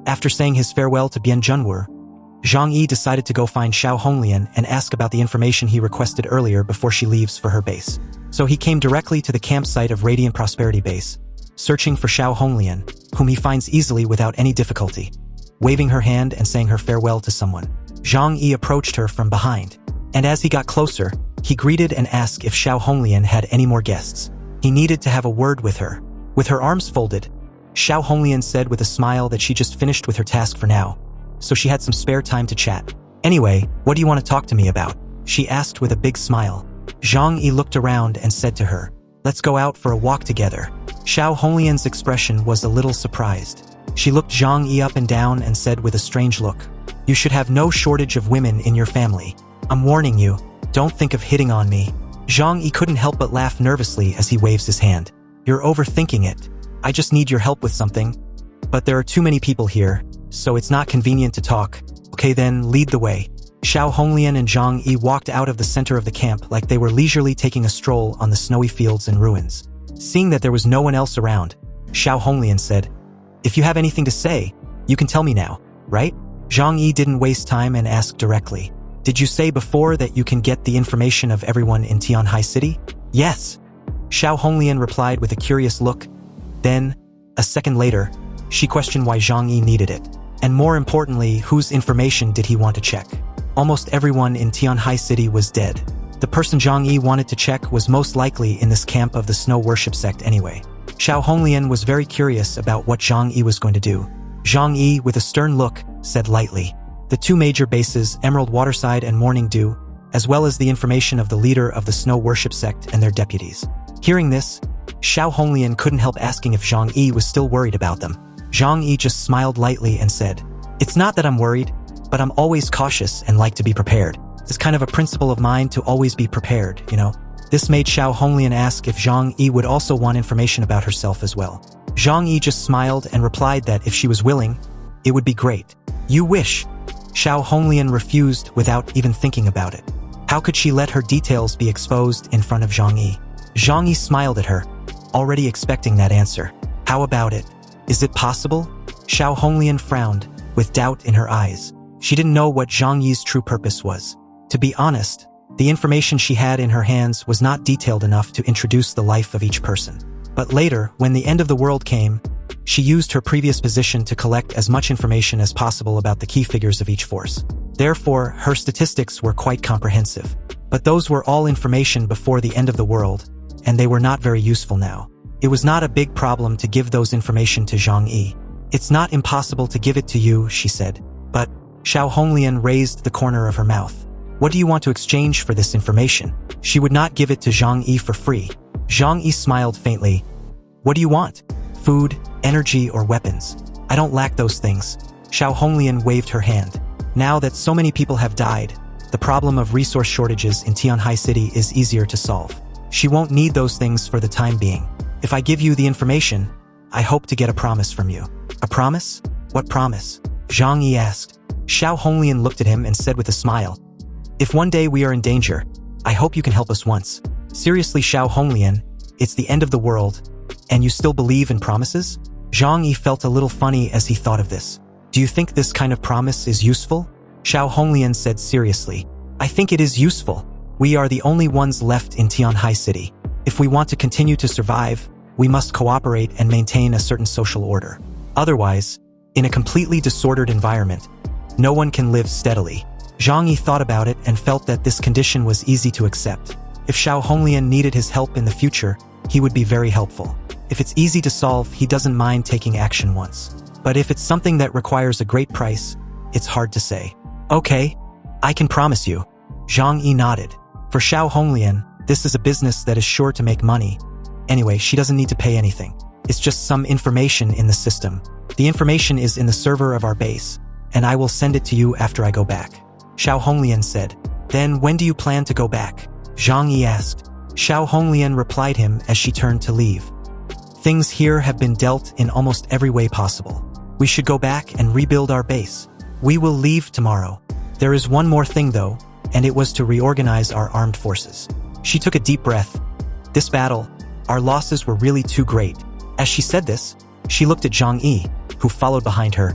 After saying his farewell to Bian Junwu, Zhang Yi decided to go find Xiao Honglian and ask about the information he requested earlier before she leaves for her base. So he came directly to the campsite of Radiant Prosperity Base, searching for Xiao Honglian, whom he finds easily without any difficulty. Waving her hand and saying her farewell to someone, Zhang Yi approached her from behind, and as he got closer, he greeted and asked if Xiao Honglian had any more guests. He needed to have a word with her. With her arms folded, Xiao Honglian said with a smile that she just finished with her task for now, so she had some spare time to chat. Anyway, what do you want to talk to me about? She asked with a big smile. Zhang Yi looked around and said to her, let's go out for a walk together. Xiao Honglian's expression was a little surprised. She looked Zhang Yi up and down and said with a strange look, you should have no shortage of women in your family. I'm warning you, don't think of hitting on me. Zhang Yi couldn't help but laugh nervously as he waves his hand. You're overthinking it. I just need your help with something. But there are too many people here, so it's not convenient to talk. Okay then, lead the way. Xiao Honglian and Zhang Yi walked out of the center of the camp like they were leisurely taking a stroll on the snowy fields and ruins. Seeing that there was no one else around, Xiao Honglian said, if you have anything to say, you can tell me now, right? Zhang Yi didn't waste time and asked directly, did you say before that you can get the information of everyone in Tianhai City? Yes. Xiao Honglian replied with a curious look. Then, a second later, she questioned why Zhang Yi needed it, and more importantly, whose information did he want to check. Almost everyone in Tianhai City was dead. The person Zhang Yi wanted to check was most likely in this camp of the Snow Worship sect anyway. Xiao Honglian was very curious about what Zhang Yi was going to do. Zhang Yi, with a stern look, said lightly, the two major bases, Emerald Waterside and Morning Dew, as well as the information of the leader of the Snow Worship sect and their deputies. Hearing this, Xiao Honglian couldn't help asking if Zhang Yi was still worried about them. Zhang Yi just smiled lightly and said, it's not that I'm worried, but I'm always cautious and like to be prepared. It's kind of a principle of mine to always be prepared, you know? This made Xiao Honglian ask if Zhang Yi would also want information about herself as well. Zhang Yi just smiled and replied that if she was willing, it would be great. You wish. Xiao Honglian refused without even thinking about it. How could she let her details be exposed in front of Zhang Yi? Zhang Yi smiled at her, already expecting that answer. How about it? Is it possible? Xiao Honglian frowned, with doubt in her eyes. She didn't know what Zhang Yi's true purpose was. To be honest, the information she had in her hands was not detailed enough to introduce the life of each person. But later, when the end of the world came, she used her previous position to collect as much information as possible about the key figures of each force. Therefore, her statistics were quite comprehensive. But those were all information before the end of the world, and they were not very useful now. It was not a big problem to give those information to Zhang Yi. It's not impossible to give it to you, she said. But, Xiao Honglian raised the corner of her mouth. What do you want to exchange for this information? She would not give it to Zhang Yi for free. Zhang Yi smiled faintly. What do you want? Food, energy, or weapons? I don't lack those things. Xiao Honglian waved her hand. Now that so many people have died, the problem of resource shortages in Tianhai City is easier to solve. She won't need those things for the time being. If I give you the information, I hope to get a promise from you. A promise? What promise? Zhang Yi asked. Xiao Honglian looked at him and said with a smile, if one day we are in danger, I hope you can help us once. Seriously, Xiao Honglian, it's the end of the world, and you still believe in promises? Zhang Yi felt a little funny as he thought of this. Do you think this kind of promise is useful? Xiao Honglian said seriously, I think it is useful. We are the only ones left in Tianhai City. If we want to continue to survive, we must cooperate and maintain a certain social order. Otherwise, in a completely disordered environment, no one can live steadily. Zhang Yi thought about it and felt that this condition was easy to accept. If Xiao Honglian needed his help in the future, he would be very helpful. If it's easy to solve, he doesn't mind taking action once. But if it's something that requires a great price, it's hard to say. Okay, I can promise you. Zhang Yi nodded. For Xiao Honglian, this is a business that is sure to make money. Anyway, she doesn't need to pay anything. It's just some information in the system. The information is in the server of our base, and I will send it to you after I go back. Xiao Honglian said. Then when do you plan to go back? Zhang Yi asked. Xiao Honglian replied him as she turned to leave. Things here have been dealt in almost every way possible. We should go back and rebuild our base. We will leave tomorrow. There is one more thing though, and it was to reorganize our armed forces. She took a deep breath. This battle, our losses were really too great. As she said this, she looked at Zhang Yi, who followed behind her.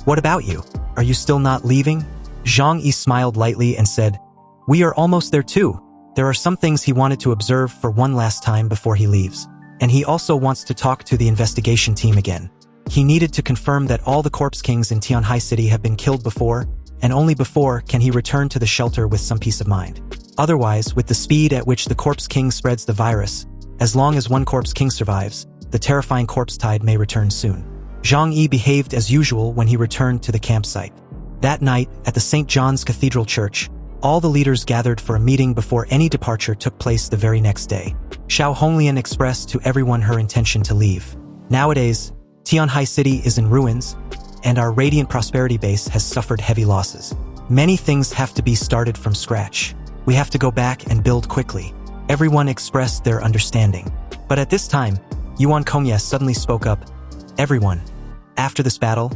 What about you? Are you still not leaving? Zhang Yi smiled lightly and said, "We are almost there too. There are some things he wanted to observe for one last time before he leaves. And he also wants to talk to the investigation team again. He needed to confirm that all the corpse kings in Tianhai City have been killed before, and only before can he return to the shelter with some peace of mind. Otherwise, with the speed at which the corpse king spreads the virus, as long as one corpse king survives, the terrifying corpse tide may return soon." Zhang Yi behaved as usual when he returned to the campsite. That night, at the St. John's Cathedral Church, all the leaders gathered for a meeting before any departure took place the very next day. Xiao Honglian expressed to everyone her intention to leave. Nowadays, Tianhai City is in ruins, and our Radiant Prosperity base has suffered heavy losses. Many things have to be started from scratch. We have to go back and build quickly. Everyone expressed their understanding. But at this time, Yuan Konga suddenly spoke up. "Everyone, after this battle,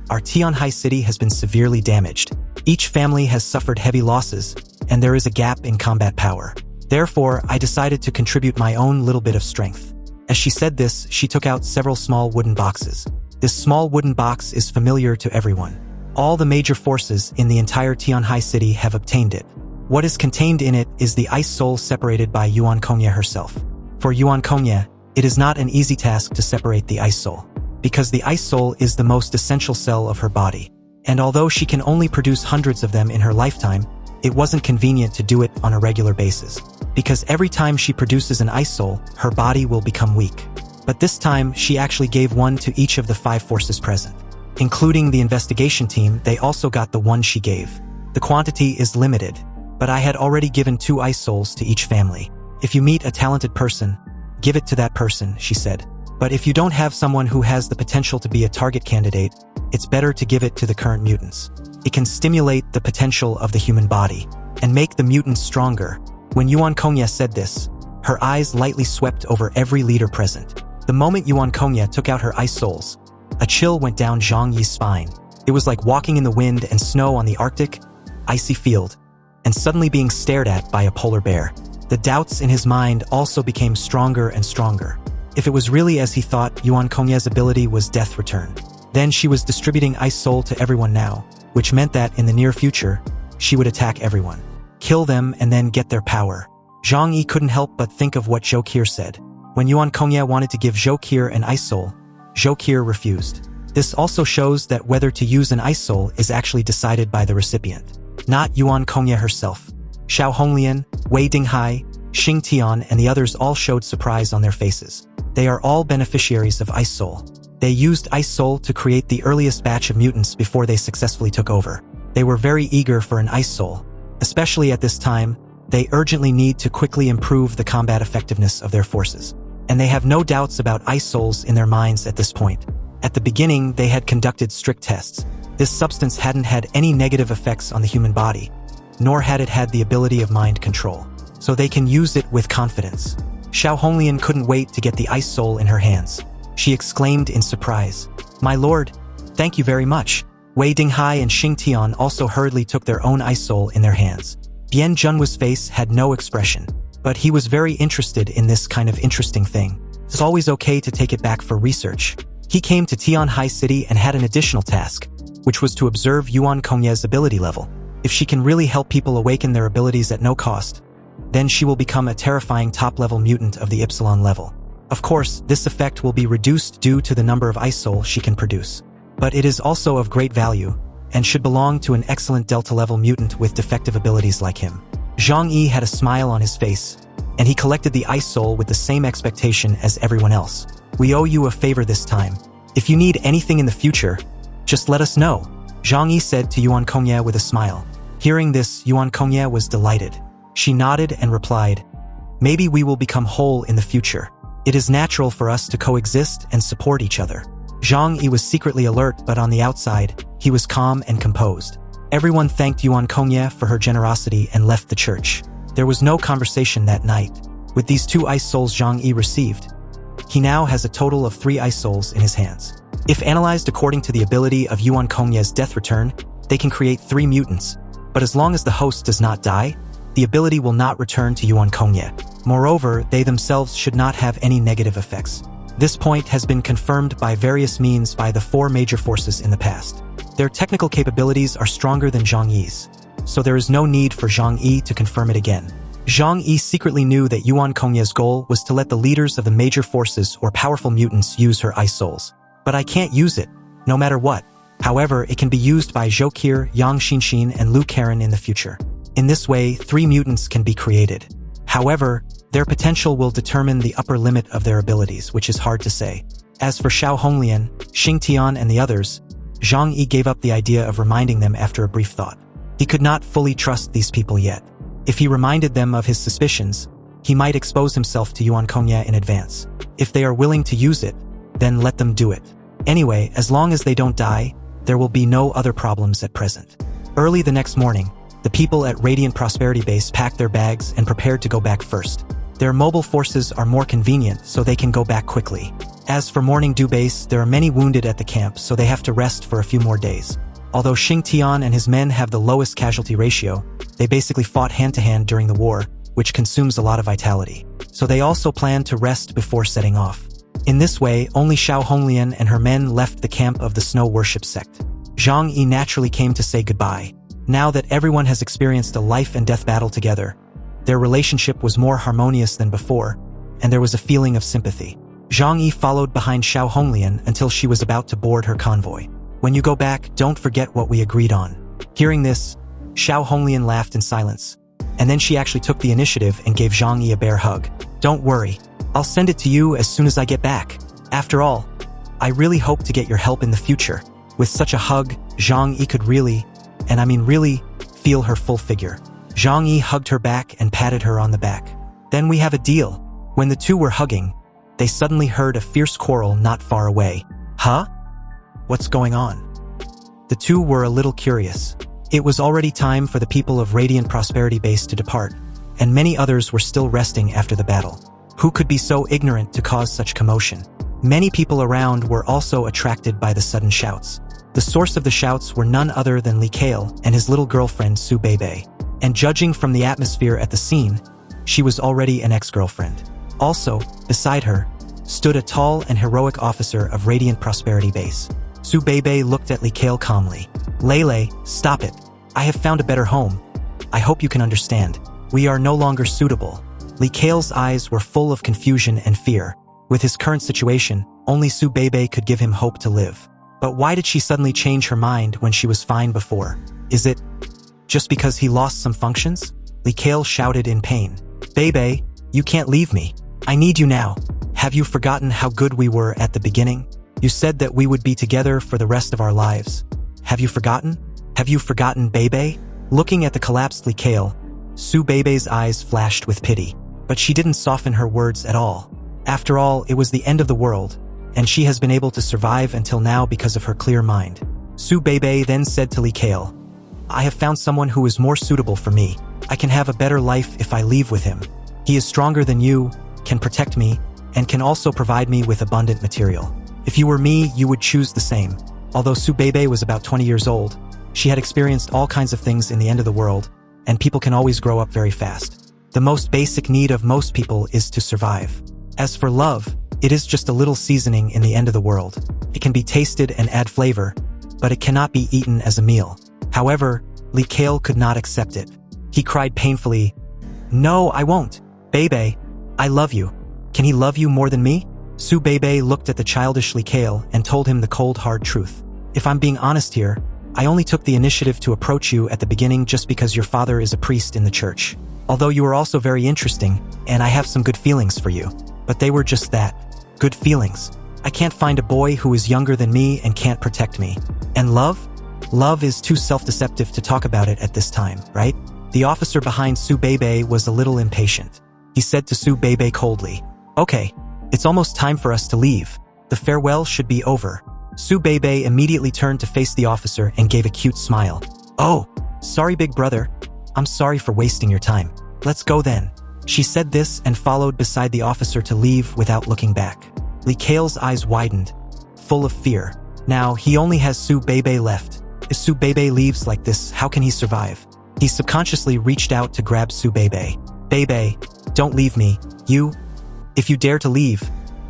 our Tianhai City has been severely damaged. Each family has suffered heavy losses, and there is a gap in combat power. Therefore, I decided to contribute my own little bit of strength." As she said this, she took out several small wooden boxes. This small wooden box is familiar to everyone. All the major forces in the entire Tianhai City have obtained it. What is contained in it is the ice soul separated by Yuan Konga herself. For Yuan Konga, it is not an easy task to separate the ice soul, because the ice soul is the most essential cell of her body. And although she can only produce hundreds of them in her lifetime, it wasn't convenient to do it on a regular basis. Because every time she produces an ice soul, her body will become weak. But this time, she actually gave one to each of the 5 forces present. Including the investigation team, they also got the one she gave. The quantity is limited, but I had already given 2 ice souls to each family. If you meet a talented person, give it to that person, she said. But if you don't have someone who has the potential to be a target candidate, it's better to give it to the current mutants. It can stimulate the potential of the human body and make the mutants stronger. When Yuan Konga said this, her eyes lightly swept over every leader present. The moment Yuan Konga took out her ice souls, a chill went down Zhang Yi's spine. It was like walking in the wind and snow on the Arctic, icy field, and suddenly being stared at by a polar bear. The doubts in his mind also became stronger and stronger. If it was really as he thought, Yuan Konga's ability was death return. Then she was distributing ice soul to everyone now, which meant that in the near future, she would attack everyone, kill them, and then get their power. Zhang Yi couldn't help but think of what Zhou Qir said. When Yuan Konga wanted to give Zhou Qir an ice soul, Zhou Qir refused. This also shows that whether to use an ice soul is actually decided by the recipient, not Yuan Konga herself. Xiao Honglian, Wei Dinghai, Xing Tian, and the others all showed surprise on their faces. They are all beneficiaries of Ice Soul. They used Ice Soul to create the earliest batch of mutants before they successfully took over. They were very eager for an Ice Soul. Especially at this time, they urgently need to quickly improve the combat effectiveness of their forces. And they have no doubts about Ice Souls in their minds at this point. At the beginning, they had conducted strict tests. This substance hadn't had any negative effects on the human body, nor had it had the ability of mind control. So they can use it with confidence. Xiao Honglian couldn't wait to get the ice soul in her hands. She exclaimed in surprise, "My lord, thank you very much." Wei Dinghai and Xing Tian also hurriedly took their own ice soul in their hands. Bian Zhenhua's face had no expression, but he was very interested in this kind of interesting thing. It's always okay to take it back for research. He came to Tianhai City and had an additional task, which was to observe Yuan Konga's ability level. If she can really help people awaken their abilities at no cost, then she will become a terrifying top-level mutant of the Epsilon level. Of course, this effect will be reduced due to the number of ice soul she can produce. But it is also of great value, and should belong to an excellent Delta-level mutant with defective abilities like him. Zhang Yi had a smile on his face, and he collected the ice soul with the same expectation as everyone else. "We owe you a favor this time. If you need anything in the future, just let us know," Zhang Yi said to Yuan Konga with a smile. Hearing this, Yuan Konga was delighted. She nodded and replied, "Maybe we will become whole in the future. It is natural for us to coexist and support each other." Zhang Yi was secretly alert, but on the outside, he was calm and composed. Everyone thanked Yuan Konga for her generosity and left the church. There was no conversation that night. With these 2 ice souls Zhang Yi received, he now has a total of 3 ice souls in his hands. If analyzed according to the ability of Yuan Konga's death return, they can create 3 mutants. But as long as the host does not die, the ability will not return to Yuan Konga. Moreover, they themselves should not have any negative effects. This point has been confirmed by various means by the 4 major forces in the past. Their technical capabilities are stronger than Zhang Yi's, so there is no need for Zhang Yi to confirm it again. Zhang Yi secretly knew that Yuan Konga's goal was to let the leaders of the major forces or powerful mutants use her ice souls. But I can't use it, no matter what. However, it can be used by Zhou Qir, Yang Xinxin, and Lu Karen in the future. In this way, 3 mutants can be created. However, their potential will determine the upper limit of their abilities, which is hard to say. As for Xiao Honglian, Xing Tian, and the others, Zhang Yi gave up the idea of reminding them after a brief thought. He could not fully trust these people yet. If he reminded them of his suspicions, he might expose himself to Yuan Konga in advance. If they are willing to use it, then let them do it. Anyway, as long as they don't die, there will be no other problems at present. Early the next morning, the people at Radiant Prosperity Base packed their bags and prepared to go back first. Their mobile forces are more convenient, so they can go back quickly. As for Morning Dew Base, there are many wounded at the camp, so they have to rest for a few more days. Although Xing Tian and his men have the lowest casualty ratio, they basically fought hand-to-hand during the war, which consumes a lot of vitality. So they also plan to rest before setting off. In this way, only Xiao Honglian and her men left the camp of the Snow Worship sect. Zhang Yi naturally came to say goodbye. Now that everyone has experienced a life and death battle together, their relationship was more harmonious than before, and there was a feeling of sympathy. Zhang Yi followed behind Xiao Honglian until she was about to board her convoy. When you go back, don't forget what we agreed on. Hearing this, Xiao Honglian laughed in silence, and then she actually took the initiative and gave Zhang Yi a bear hug. Don't worry, I'll send it to you as soon as I get back. After all, I really hope to get your help in the future. With such a hug, Zhang Yi could really, and I mean really, feel her full figure. Zhang Yi hugged her back and patted her on the back. Then we have a deal. When the two were hugging, they suddenly heard a fierce quarrel not far away. Huh? What's going on? The two were a little curious. It was already time for the people of Radiant Prosperity Base to depart, and many others were still resting after the battle. Who could be so ignorant to cause such commotion? Many people around were also attracted by the sudden shouts. The source of the shouts were none other than Lele and his little girlfriend Su Bebe. And judging from the atmosphere at the scene, she was already an ex-girlfriend. Also, beside her, stood a tall and heroic officer of Radiant Prosperity Base. Su Bebe looked at Lele calmly. Lele, stop it. I have found a better home. I hope you can understand. We are no longer suitable. Lele's eyes were full of confusion and fear. With his current situation, only Su Bebe could give him hope to live. But why did she suddenly change her mind when she was fine before? Is it just because he lost some functions? Lele shouted in pain. Bebe, you can't leave me. I need you now. Have you forgotten how good we were at the beginning? You said that we would be together for the rest of our lives. Have you forgotten? Have you forgotten, Bebe? Looking at the collapsed Lele, Su Bebe's eyes flashed with pity. But she didn't soften her words at all. After all, it was the end of the world, and she has been able to survive until now because of her clear mind. Su Bebe then said to Lele, I have found someone who is more suitable for me. I can have a better life if I leave with him. He is stronger than you, can protect me, and can also provide me with abundant material. If you were me, you would choose the same. Although Su Bebe was about 20 years old, she had experienced all kinds of things in the end of the world, and people can always grow up very fast. The most basic need of most people is to survive. As for love, it is just a little seasoning in the end of the world. It can be tasted and add flavor, but it cannot be eaten as a meal. However, Lele could not accept it. He cried painfully, No, I won't. Bebe, I love you. Can he love you more than me? Su Bebe looked at the childish Lele and told him the cold, hard truth. If I'm being honest here, I only took the initiative to approach you at the beginning just because your father is a priest in the church. Although you are also very interesting, and I have some good feelings for you. But they were just that. Good feelings. I can't find a boy who is younger than me and can't protect me. And love? Love is too self-deceptive to talk about it at this time, right? The officer behind Su Bebe was a little impatient. He said to Su Bebe coldly, Okay, it's almost time for us to leave. The farewell should be over. Su Bebe immediately turned to face the officer and gave a cute smile. Oh, sorry big brother. I'm sorry for wasting your time. Let's go then. She said this and followed beside the officer to leave without looking back. Lele's eyes widened, full of fear. Now, he only has Su Bebe left. If Su Bebe leaves like this, how can he survive? He subconsciously reached out to grab Su Bebe. Bebe, don't leave me. If you dare to leave,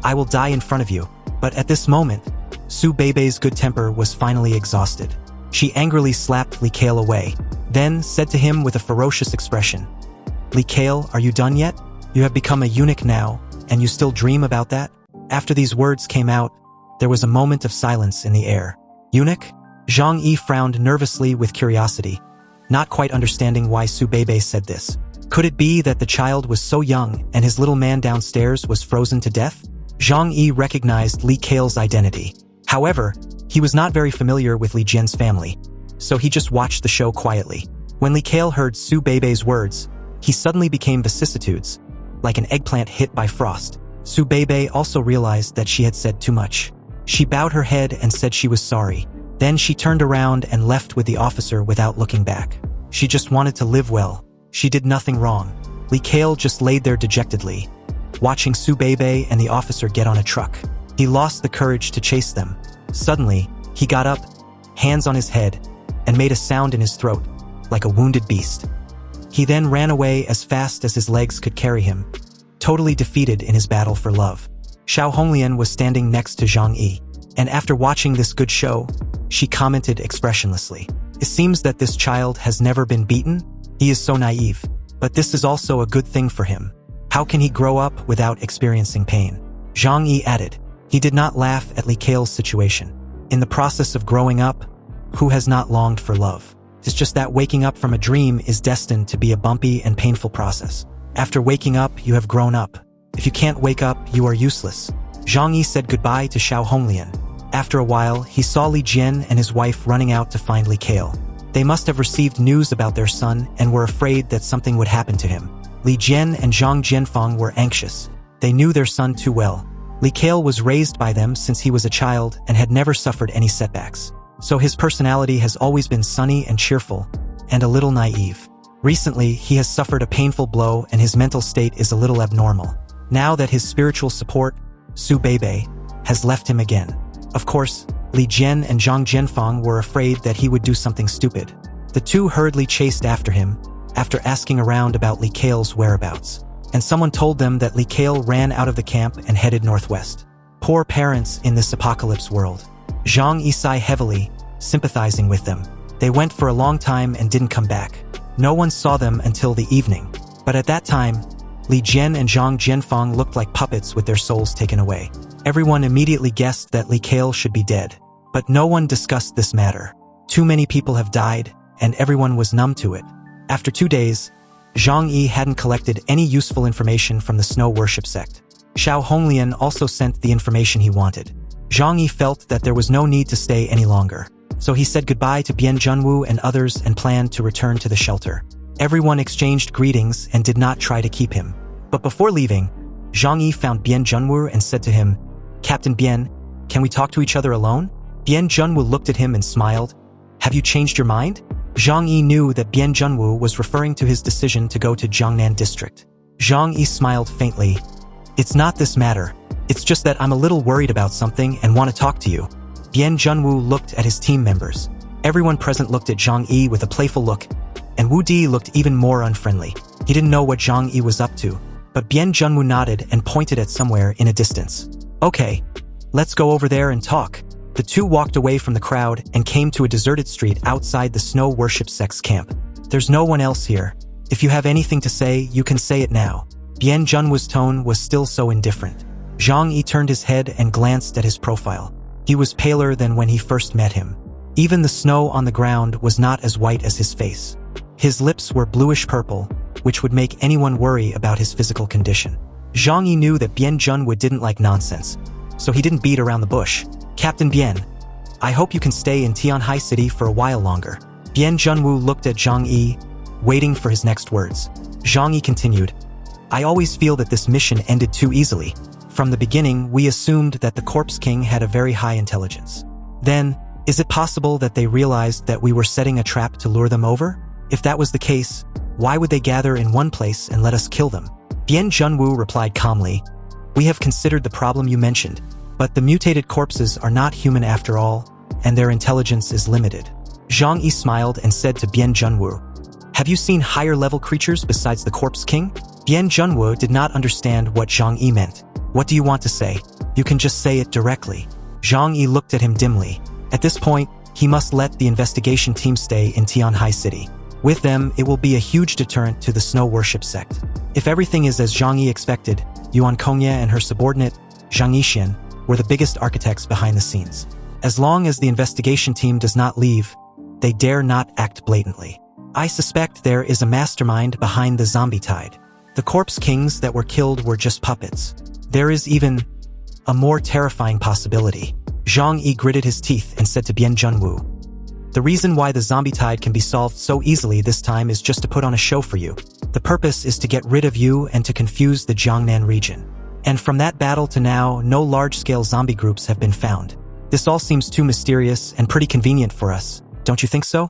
I will die in front of you. But at this moment, Su Bebe's good temper was finally exhausted. She angrily slapped Li Kale away, then said to him with a ferocious expression, "Li Kale, are you done yet? You have become a eunuch now, and you still dream about that?" After these words came out, there was a moment of silence in the air. Eunuch? Zhang Yi frowned nervously with curiosity, not quite understanding why Su Bebe said this. Could it be that the child was so young and his little man downstairs was frozen to death? Zhang Yi recognized Li Kale's identity. However, he was not very familiar with Li Jian's family, so he just watched the show quietly. When Li Kale heard Su Bebe's words, he suddenly became vicissitudes, like an eggplant hit by frost. Su Bebe also realized that she had said too much. She bowed her head and said she was sorry. Then she turned around and left with the officer without looking back. She just wanted to live well. She did nothing wrong. Li Kale just laid there dejectedly, watching Su Bebe and the officer get on a truck. He lost the courage to chase them. Suddenly, he got up, hands on his head, and made a sound in his throat, like a wounded beast. He then ran away as fast as his legs could carry him, totally defeated in his battle for love. Xiao Honglian was standing next to Zhang Yi, and after watching this good show, she commented expressionlessly, "It seems that this child has never been beaten. He is so naive. But this is also a good thing for him. How can he grow up without experiencing pain?" Zhang Yi added. He did not laugh at Li Kale's situation. In the process of growing up, who has not longed for love? It's just that waking up from a dream is destined to be a bumpy and painful process. After waking up, you have grown up. If you can't wake up, you are useless. Zhang Yi said goodbye to Xiao Honglian. After a while, he saw Li Jian and his wife running out to find Li Kale. They must have received news about their son and were afraid that something would happen to him. Li Jian and Zhang Jianfang were anxious. They knew their son too well. Li Kale was raised by them since he was a child and had never suffered any setbacks. So his personality has always been sunny and cheerful, and a little naive. Recently, he has suffered a painful blow and his mental state is a little abnormal. Now that his spiritual support, Su Bebe, has left him again. Of course, Li Jian and Zhang Jianfang were afraid that he would do something stupid. The two hurriedly chased after him, after asking around about Li Kale's whereabouts. And someone told them that Li Kale ran out of the camp and headed northwest. Poor parents in this apocalypse world. Zhang Yi sighed heavily, sympathizing with them. They went for a long time and didn't come back. No one saw them until the evening. But at that time, Li Jian and Zhang Jianfang looked like puppets with their souls taken away. Everyone immediately guessed that Li Kale should be dead. But no one discussed this matter. Too many people have died, and everyone was numb to it. After 2 days, Zhang Yi hadn't collected any useful information from the snow worship sect. Xiao Honglian also sent the information he wanted. Zhang Yi felt that there was no need to stay any longer. So he said goodbye to Bian Junwu and others and planned to return to the shelter. Everyone exchanged greetings and did not try to keep him. But before leaving, Zhang Yi found Bian Junwu and said to him, "Captain Bian, can we talk to each other alone?" Bian Junwu looked at him and smiled. "Have you changed your mind?" Zhang Yi knew that Bian Junwu was referring to his decision to go to Jiangnan district. Zhang Yi smiled faintly. "It's not this matter. It's just that I'm a little worried about something and want to talk to you." Bian Junwu looked at his team members. Everyone present looked at Zhang Yi with a playful look, and Wu Di looked even more unfriendly. He didn't know what Zhang Yi was up to, but Bian Junwu nodded and pointed at somewhere in a distance. "Okay, let's go over there and talk." The two walked away from the crowd and came to a deserted street outside the snow worship sect's camp. "There's no one else here. If you have anything to say, you can say it now." Bian Junwu's tone was still so indifferent. Zhang Yi turned his head and glanced at his profile. He was paler than when he first met him. Even the snow on the ground was not as white as his face. His lips were bluish-purple, which would make anyone worry about his physical condition. Zhang Yi knew that Bian Junwu didn't like nonsense, so he didn't beat around the bush. "Captain Bian, I hope you can stay in Tianhai City for a while longer." Bian Junwu looked at Zhang Yi, waiting for his next words. Zhang Yi continued, "I always feel that this mission ended too easily. From the beginning, we assumed that the Corpse King had a very high intelligence. Then, is it possible that they realized that we were setting a trap to lure them over? If that was the case, why would they gather in one place and let us kill them?" Bian Junwu replied calmly, "We have considered the problem you mentioned, but the mutated corpses are not human after all, and their intelligence is limited." Zhang Yi smiled and said to Bian Junwu, "Have you seen higher-level creatures besides the Corpse King?" Bian Junwu did not understand what Zhang Yi meant. "What do you want to say? You can just say it directly." Zhang Yi looked at him dimly. At this point, he must let the investigation team stay in Tianhai City. With them, it will be a huge deterrent to the snow worship sect. If everything is as Zhang Yi expected, Yuan Konga and her subordinate, Zhang Yi were the biggest architects behind the scenes. As long as the investigation team does not leave, they dare not act blatantly. I suspect there is a mastermind behind the zombie tide. The corpse kings that were killed were just puppets. There is even a more terrifying possibility. Zhang Yi gritted his teeth and said to Bian Junwu, "The reason why the zombie tide can be solved so easily this time is just to put on a show for you. The purpose is to get rid of you and to confuse the Jiangnan region. And from that battle to now, no large-scale zombie groups have been found. This all seems too mysterious and pretty convenient for us, don't you think so?"